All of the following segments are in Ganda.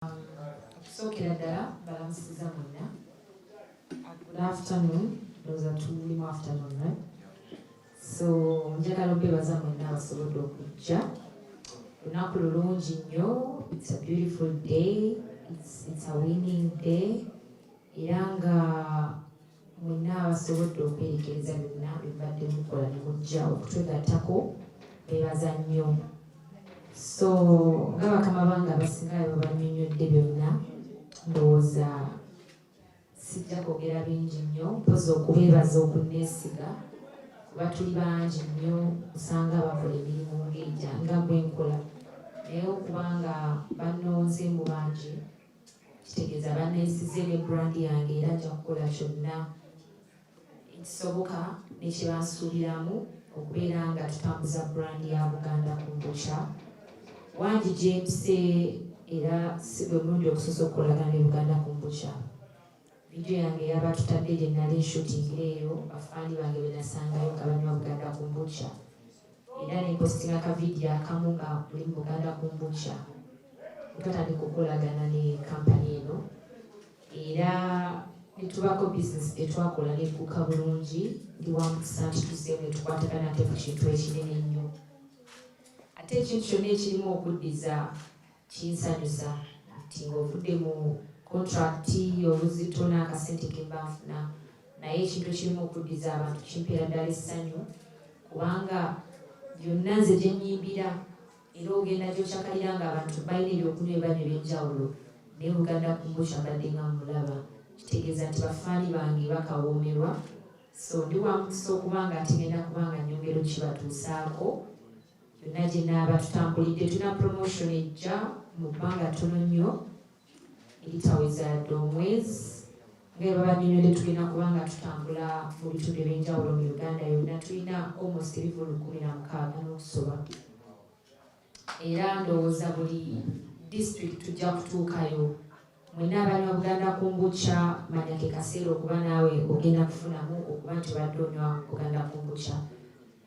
Sookera ddala balamusiza mwenna. Good afternoon. Those are two afternoon, right? So njagala okwebaza mwenna abasobodde okujja. Lunaku lulungi nnyo. It's a beautiful day. It's a winning day. Era nga mwenna abasobodde okwerekereza byonna bibadde mukola ne mujja okutwegattako beebaza nnyo. So nga bakama bange abasingayo bannyonnyodde byonna ndowooza sijja kwogera bingi nnyo mpozi okubeebaza okunneesiga kuba tuli bangi nnyo usanga bakola emirimu nga bwe nkola naye okubanga bannonze mu bangi kitegeeza banneesize ne brandi yange era nja kukola kyonna ekisoboka nekyebansuubiramu okubeera nga tutambuza brandi ya Buganda Kombucha. Wangi James era si bwe mulundi okusosa okukolagana ne Buganda Kombucha. Vidiyo yange yaba tutadde gye nali nshutingira eyo bafaani bange be nasangayo nga banywa Buganda Kombucha. Era ne postinga akavidiyo akamu nga muli Buganda Kombucha. Twatandika okukolagana ne kampani eno. Era ne tubako bizinesi etwakola n'egguka bulungi ndi wa mukisa nti tuzzeemu ne tukwatagana ate ku kintu ekinene ennyo. Ate ekintu kyonna ekirimu okuddiza kinsanyusa nti ng'ovudde mu kontrakiti oluzito n'akasente ke mba nfuna naye ekintu ekirimu okuddiza abantu kimpeera ddala essanyu kubanga byonna nze gye nnyimbira era ogenda gyokyakalira ng'abantu balina ebyokunywa ebanywa eby'enjawulo naye Buganda Kombucha mbadde nga mulaba kitegeeza nti bafaani bange bakawoomerwa. So ndi wa mukisa okuba nga ate ngenda kubanga nnyongero kibatuusaako byonna gye naaba tutambulidde. Tulina promotion ejja mu bbanga ttono nnyo eritaweza yadde omwezi nga baba bannyonnyodde tugenda kubanga tutambula mu bitundu eby'enjawulo mu Uganda yonna. Tulina almost ebivulu 16 n'okusoba era ndowooza buli district tujja kutuukayo. Mwenna abanywa Buganda Kombucha manya ke kaseera okuba naawe ogenda kufunamu okuba nti obadde onywa Buganda Kombucha.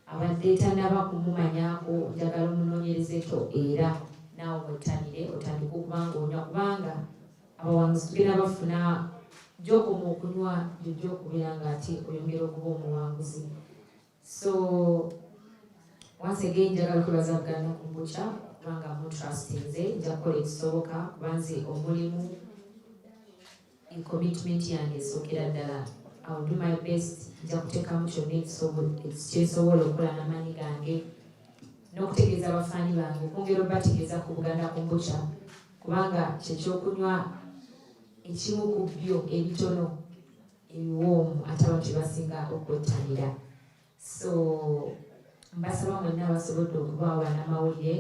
Abadde tannaba kumumanyaako njagala omunoonyerezeeko era naawe mwettanire otandika okuba ng'onywa kubanga abawanguzi tugenda bafuna gy'okoma okunywa gy'ojja okubeera nga ate oyongera okuba omuwanguzi. So once again njagala okwebaza Buganda Kombucha kubanga mutrustinze nja kukola ekisoboka kuba nze omulimu commitment yange esookera ddala. I will do my best nja kuteekamu kyonna ekyensobola okukola n'amaanyi gange n'okutegeeza abafaani bange okwongera obategeeza ku Buganda Kombucha kubanga kyekyokunywa ekimu ku byo ebitono ebiwoomu ate abantu basinga okwettanira. So mbasaba mwenna abasobodde okubaawa n'amawulire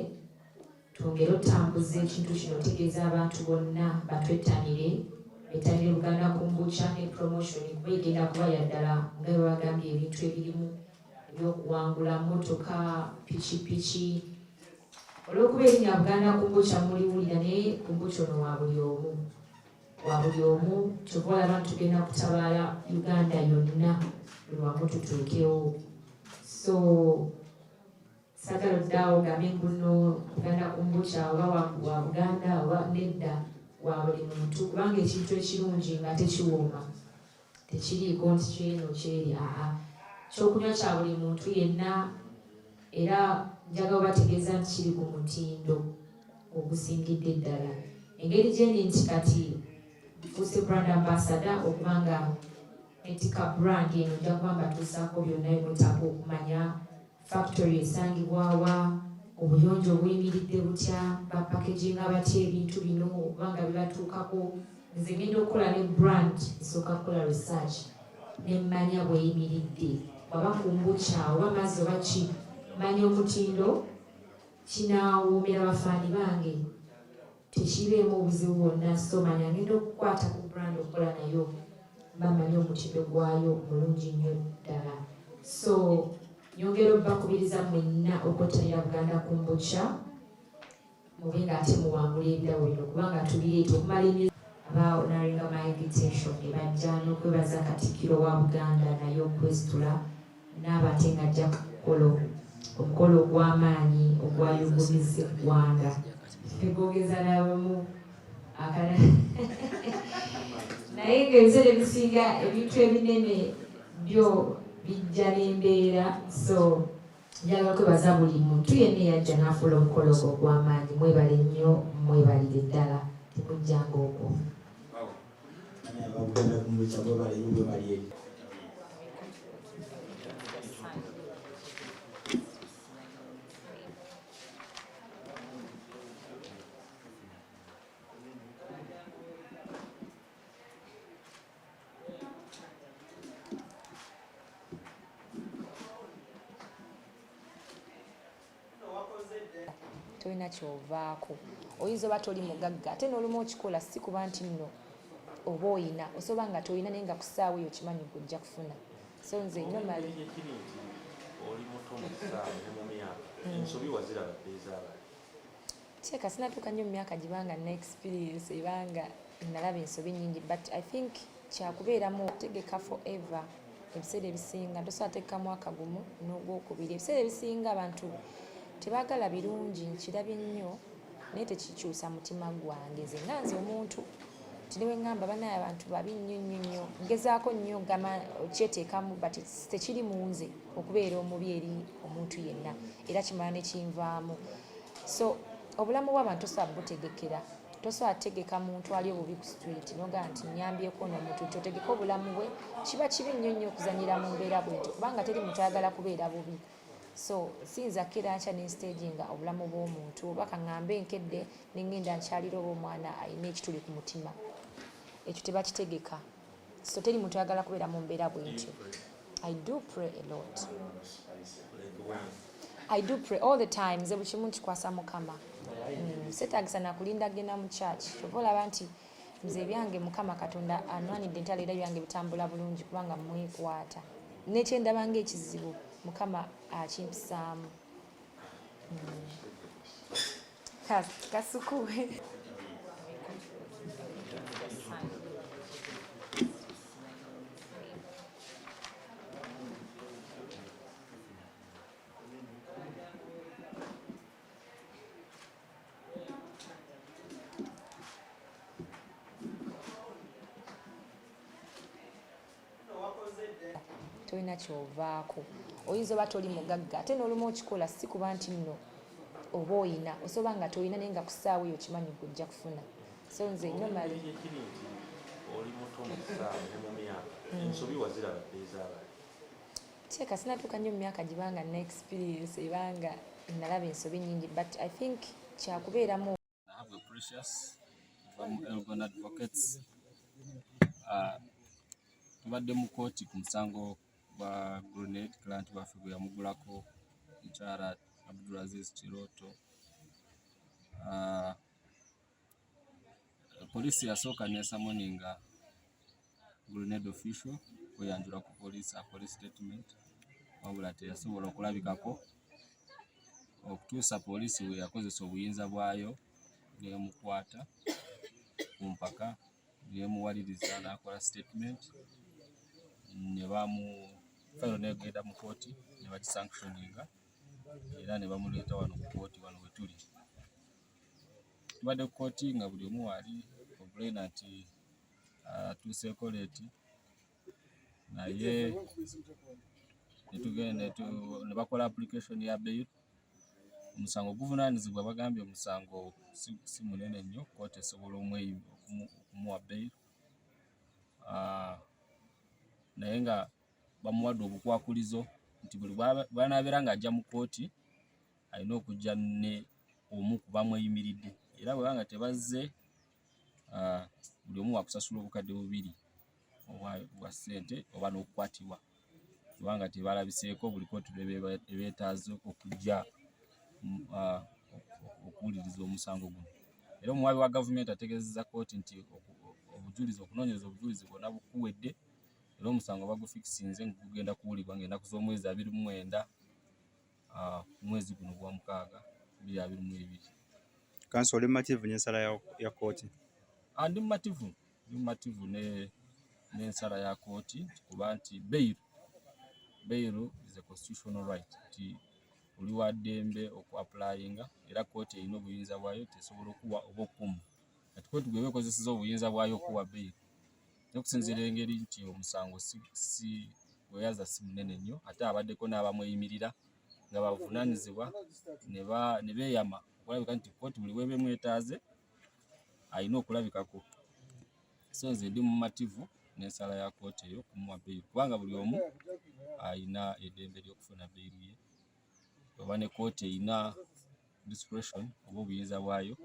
twongere otambuza ekintu kino otegeeza abantu bonna batwettanire bettanire Buganda Kombucha ne promotion kuba egenda kuba yaddala nga bwe bagambye ebintu ebirimu ebyokuwangula mmotoka pikipiki. Olw'okuba erinnya Buganda Kombucha muliwulira naye Kombucha ono wa buli omu kyova olaba nti tugenda kutabaala Uganda yonna buli wamu tutuukewo. So sagala oddaawo gambe guno Buganda Kombucha oba wa Buganda oba nedda wa buli muntu kubanga ekintu ekirungi nga tekiwooma tekiriiko nti kyeno kyeri kyokunywa kya buli muntu yenna era njagala obategeeza nti kiri ku mutindo ogusingidde ddala. Engeri gyendi nti kati fuuse brand ambassador okubanga etika brand eno nja kuba mbatuusaako byonna bimwetaaga okumanya factory esangibwawa obuyonjo obuyimiridde butya bapakeginga batya ebintu bino obanga bibatuukako. Nze ngenda okukola ne brand esooka kukola research nemmanya bweyimiridde waba Kombucha oba mazzi oba ki manya omutindo kinaawoomera bafaani bange tekibeemu obuzibu bwonna. So manya ngenda okukwata ku brand okukola nayo bamanya omutindo gwayo mulungi nnyo ddala. So nyongera obbakubiriza mwenna okwettanira Buganda Kombucha mube nga ate muwangula ebirabo bino kubanga tubireeta okumala emyezi abaaonaringa my invitation ne bajja n'okwebaza Katikkiro wa Buganda naye okwesitula naaba ate nga ajja kukola omukolo ogw'amaanyi ogwayugumizza eggwanga. Tegwogeza n'abamu naye ng'ebiseera ebisinga ebintu ebinene byo bijja n'embeera. So njagala kwebaza buli muntu yenna eyajja n'afuula omukolo ogwo ogw'amaanyi. Mwebale nnyo, mwebalire ddala, temujjanga okwo. Tolina kyovaako, oyinza oba toli mugagga ate n'olumu okikola si kuba nti nno oba oyina osobola nga toyina naye nga ku ssaawa eyo kimanyi gujja kufuna. So nze normally oli muto mu ssaawa ne mu myaka ensobi waziraba ez'abaana teeka sinatuuka nnyo mu myaka gibanga na experience ebanga nalaba ensobi nnyingi, but I think kyakubeeramu tegeka forever. Ebiseera ebisinga tosobola teekamu akagumu n'ogwokubiri. Ebiseera ebisinga abantu tebaagala birungi, nkirabye nnyo naye tekikyusa mutima gwange. Nze omuntu tinewe ngamba banaye abantu babi nnyo nnyo nnyo, ngezaako nnyo gama kyeteekamu but tekiri mu nze okubeera omubi eri omuntu yenna, era kimala ne kinvaamu. So obulamu bw'abantu tosobola butegekera, tosobola tegeka muntu ali obubi ku street nogaa nti nyambyeko n'omuntu totegeka obulamu bwe. Kiba kibi nnyo nnyo okuzanyira mu mbeera bwetyo kubanga teri muntu ayagala kubeera bubi. So siyinza kera nkya ne stage nga obulamu bw'omuntu oba kaŋŋambe nkedde nengenda nkyalira oba omwana alina ekituli ku mutima, ekyo tebakitegeka. So teri muntu ayagala kubeera mu mbeera bwetyo. I do pray a lot. I do pray all the time. Nze buli kimu nkikwasa Mukama. Setaagisa nakulinda genda mu church. Oba olaba nti nze ebyange Mukama Katonda anwanidde entalo era byange bitambula bulungi kubanga mwekwata. Nekyendabanga ekizibu Mukama akimpisaamu. Kasukuwe. Tolina kyovaako, oyinza oba toli mugagga ate n'olumu okikola si kuba nti nno oba oyina osobola nga toyina naye nga ku ssaawa eyo kimanyi gujja kufuna. So nze normally oli muto mu ssaawa ne mu myaka ensobi waziraba ez'abaana teeka sinatuuka nnyo mu myaka gibanga na experience ebanga nalaba ensobi nnyingi, but I think kyakubeeramu. Precious from Elgon Advocates. Tubadde mu kooti ku musango gwa grenade client waffe gwe yamugulako mukyala Abdulaziz Kiroto. Poliisi yasooka nesamoninga grenade official kweyanjula ku police a police statement, wabula teyasobola okulabikako okutuusa poliisi we yakozesa obuyinza bwayo nemukwata ku mpaka nemuwaliriza n'akola statement ne bamu fayiro negenda mu kooti ne bagisanctioninga era ne bamuleeta wano ku kooti wano we tuli. Tubadde ku kooti nga buli omu waali complaina nti atuuseeko leeti naye ne bakola application ya bail. Omusango guvunaanyizibwa bagambye omusango si munene nnyo, kooti esobola okumuwa bail. Naye nga bamuwadde obukwakulizo nti buli bw'anaabeera ng'ajja mu kooti alina okujja ne omu ku bamweyimiridde, era bwe banga tebazze buli omu wakusasula obukadde 2 obwa ssente oba n'okukwatibwa kubanga tebalabiseeko buli kooti ebeetaaze okujja okuwuliriza omusango guno. Era omuwaabi wa gavumenti ategeezezza kooti nti obujulizi okunoonyereza obujulizi bwonna bukuwedde era omusango bagufikisinze gugenda kuwulirwa ng'ennaku z'omwezi 29 mwezi guno gwa 6 2022. Kanso oli mumativu n'ensala ya kooti? Ndi mumativu n'ensala ya kooti kuba nti bail is a constitutional right, nti oli wa ddembe okuapplyinga era kooti erina obuyinza bwayo tesobola okuwa oba okumu kati kkooti bw'eba ekozesezza obuyinza bwayo okuwa bbeeyi n'okusinziira engeri nti omusango si weyaza si munene nnyo ate abaddeko n'abamweyimirira nga bavunaanyizibwa ne beeyama okulabika nti kkooti buli bw'eba emwetaaze alina okulabikako. So nze ndi mumativu n'ensala ya kkooti eyo okumuwa bbeeyi kubanga buli omu alina eddembe ly'okufuna bbeeyi ye oba ne kkooti erina discretion oba obuyinza bwayo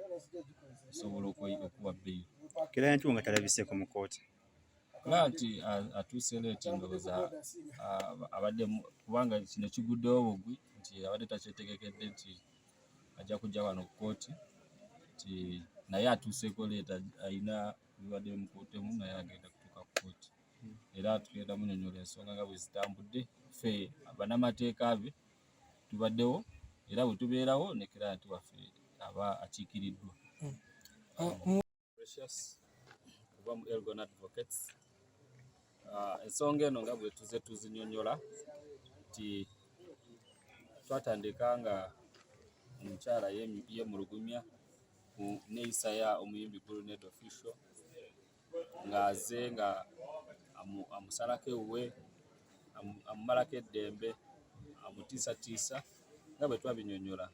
osobola okuwa bbeeyi. Client nga talabiseeko mu kkooti. Client atuuse leeti ndowooza abadde kubanga kino kiguddewo bugwi nti abadde takyetegekedde nti ajja kujja wano ku kkooti nti naye atuuseeko leeta alina bibadde bimukuutemu naye agenda kutuuka ku kkooti era tugenda munyonyola ensonga nga bwe zitambudde ffe bannamateeka be tubaddewo era bwe tubeerawo ne client waffe aba akiikiriddwa. Kuba mu Elgon Advocates ensonga eno nga bwe tuze tuzinyonyola nti twatandika nga omukyala yemulugumya ku neeyisa ya omuyimbi Gulunedo Official ng'aze nga amusalako ewuwe amumalako eddembe amutiisatiisa nga bwe twabinyonyola.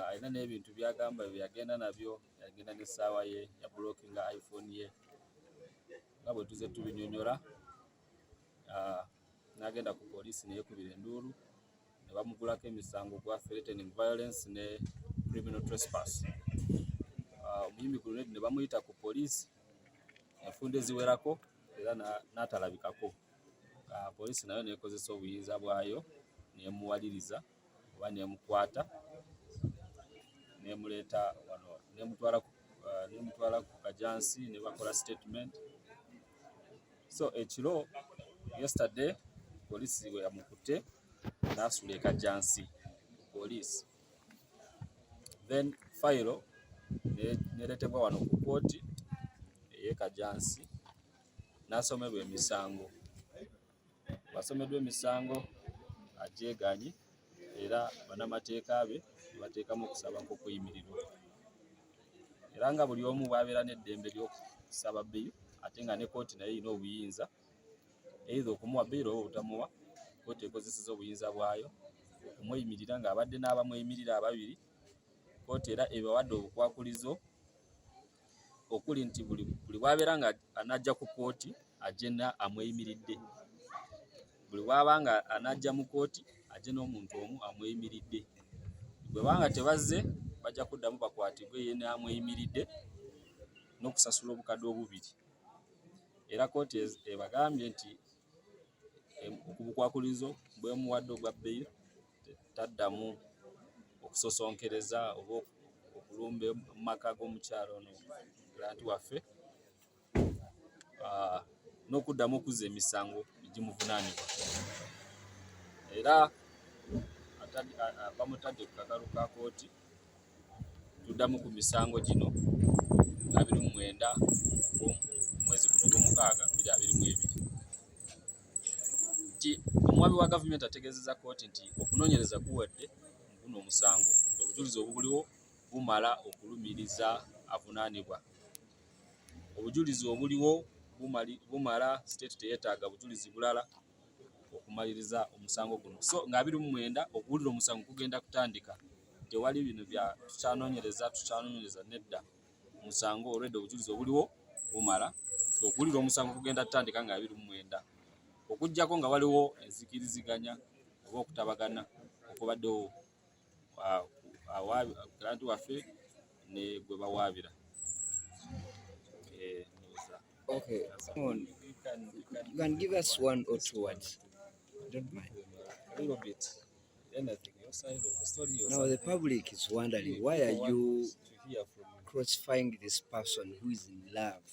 Alina n'ebintu byagamba bye yagenda nabyo, yagenda n'essaawa ye ya blockinga iPhone ye nga bwe tuze tubinyonyola. N'agenda ku poliisi neyekubira enduulu ne bamugulako emisango gwa threatening violence ne criminal trespass. Omuyimbi Gulunedo ne bamuyita ku poliisi enfunda eziwerako era n'atalabikako. Poliisi nayo neekozesa obuyinza bwayo nemuwaliriza oba nemukwata nemuleeta wano nemutwala ku kajansi ne bakola statement. So ekiro yesterday poliisi bwe yamukutte n'asula e Kajansi poliisi, then fayiro neeretebwa wano ku kkooti ey'e Kajansi n'asomebwa emisango. Basomeddwa emisango agyeganye era bannamateeka be bateekamu okusaba kw'okuyimirirwa era nga buli omu bw'abeera n'eddembe ly'okusaba bbeeyi ate nga ne kkooti nayo erina obuyinza either okumuwa bbeeyi oba obutamuwa. Kkooti ekozeseza obuyinza bwayo okumweyimirira ng'abadde n'abamweyimirira ababiri. Kkooti era ebawadde obukwakulizo okuli nti buli bw'abeera nga anajja ku kkooti agenda amweyimiridde, buli bw'aba nga anajja mu kkooti ajje n'omuntu omu amweyimiridde. Bwe banga tebazze bajja kuddamu bakwatibwe ye n'amweyimiridde n'okusasula obukadde obubiri. Era kkooti ebagambye nti ku bukwakulizo bwemuwadde obwa bbeeyi taddamu okusosonkereza oba okulumba mu maka g'omukyalo ono Grant waffe n'okuddamu okuzza emisango egimuvunaanibwa. Era bamutadde ku kakalu ka kkooti tuddamu ku misango gino 29 omwezi guno ogw'omukaaga 2022. Nti omuwabi wa gavumenti ategeezezza kkooti nti okunoonyereza kuwedde mu guno omusango, obujulizi obubuliwo bumala okulumiriza avunaanibwa. Obujulizi obuliwo bumala state teyeetaaga bujulizi bulala okumaliriza omusango guno. So nga 29 okuwulira omusango kugenda kutandika, tewali bino bya tukyanoonyereza nedda. Omusango olwedde obujulizi obuliwo bumala, okuwulira omusango kugenda kutandika nga 29 okuggyako nga waliwo enzikiriziganya oba okutabagana okubaddewo Grant waffe ne gwe bawaabira. Okay, come on. You can give us one or two words. Don't mind. A little bit. Anything, your side of the story. Now the public is wondering, why are you to hear from you? crucifying this person who is in love?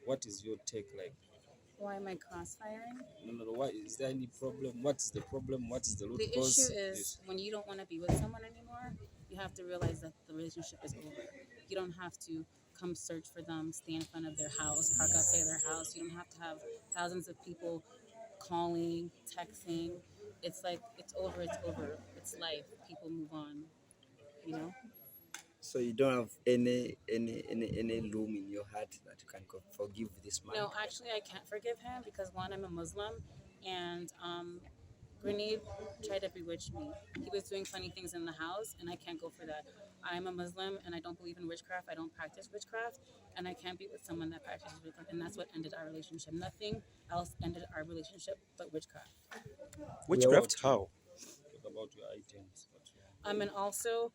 What is your take like? Why am I crossfiring? No. Why is there any problem? What is the problem? What is the root The cause? issue is when you don't want to be with someone anymore, you have to realize that the relationship is over. You don't have to come search for them, stand in front of their house, park outside their house. You don't have to have thousands of people calling, texting. It's like, it's over, it's over. It's life. People move on, you know? So you don't have any room in your heart that you can forgive this man? No, actually, I can't forgive him because one, I'm a Muslim, and Grenade tried to bewitch me. He was doing funny things in the house, and I can't go for that. I'm a Muslim, and I don't believe in witchcraft. I don't practice witchcraft, and I can't be with someone that practices witchcraft, and that's what ended our relationship. Nothing else ended our relationship but witchcraft. Witchcraft, how? Talk about your items. And also,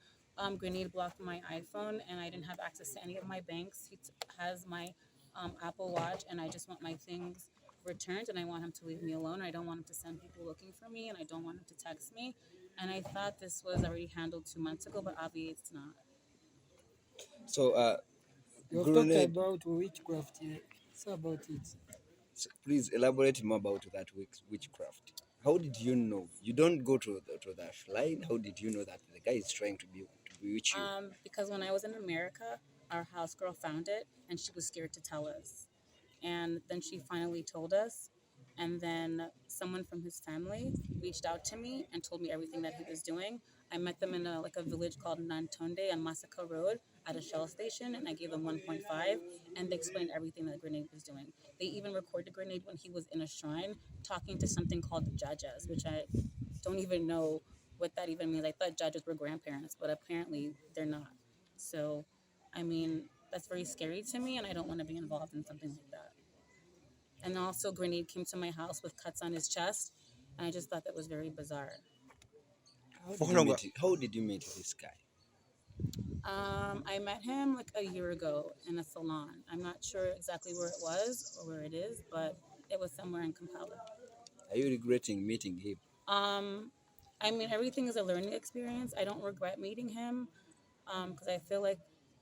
Grenade blocked my iPhone, and I didn't have access to any of my banks. He has my Apple Watch, and I just want my things returned, and I want him to leave me alone. I don't want him to send people looking for me, and I don't want him to text me. And I thought this was already handled 2 months ago, but obviously it's not. So, You've talked Grenade, about witchcraft here. So about it. so please elaborate more about that witchcraft. How did you know? You don't go to the shrine. How did you know that the guy is trying to bewitch you? Because when I was in America, our house girl found it, and she was scared to tell us. And then she finally told us, and then someone from his family reached out to me and told me everything that he was doing. I met them in a village called Nantonde on Masaka Road at a Shell station, and I gave them 1.5, and they explained everything that Grenade was doing. They even recorded Grenade when he was in a shrine talking to something called jajas, which I don't even know what that even means. I thought jajas were grandparents, but apparently they're not. So, I mean, that's very scary to me, and I don't want to be involved in something like that. And also, Grenade came to my house with cuts on his chest, and I just thought that was very bizarre. How did you meet this guy? I met him like a year ago in a salon. I'm not sure exactly where it was or where it is, but it was somewhere in Kampala. Are you regretting meeting him? I mean, everything is a learning experience. I don't regret meeting him because I feel like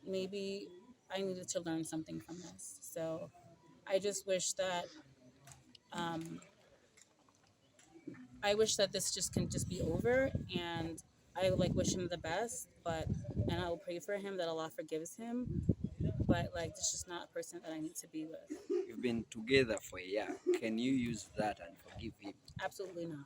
maybe I needed to learn something from this. So I just wish that this just can just be over, and I wish him the best, and I will pray for him that Allah forgives him, but it's just not a person that I need to be with. You've been together for a year. Can you use that and forgive him? Absolutely not.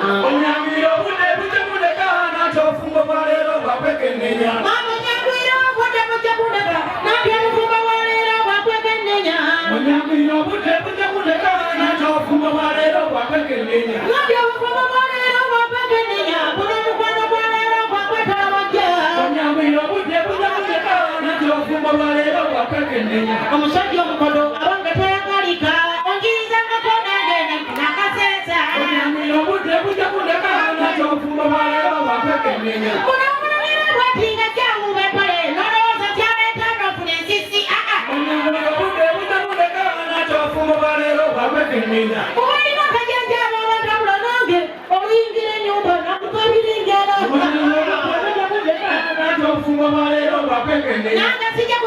Onyambiro bude bude bude kana chofungo balero bakwekenya. Onyambiro bude bude bude kana chofungo balero bakwekenya. Onyambiro bude bude bude kana chofungo balero bakwekenya. Chofungo balero bakwekenya. Bude mukwano balero bakwetawajja. Onyambiro bude bude bude kana chofungo balero bakwekenya. Omusajja omukodo abanga tayagalika onjiriza kakoda ngene nakasesa. Onyambiro bude bude bude kana chofungo balero bakwekenya. Onyambiro bwatinga kyamu bepale noloza kyaleta nofune nsisi Onyambiro bude bude bude kana chofungo balero bakwekenya. Olina kajanjaba abatawula nange oyingira ennyumba nakukabiringera. Onyambiro bude bude kana chofungo balero bakwekenya. Nanga sija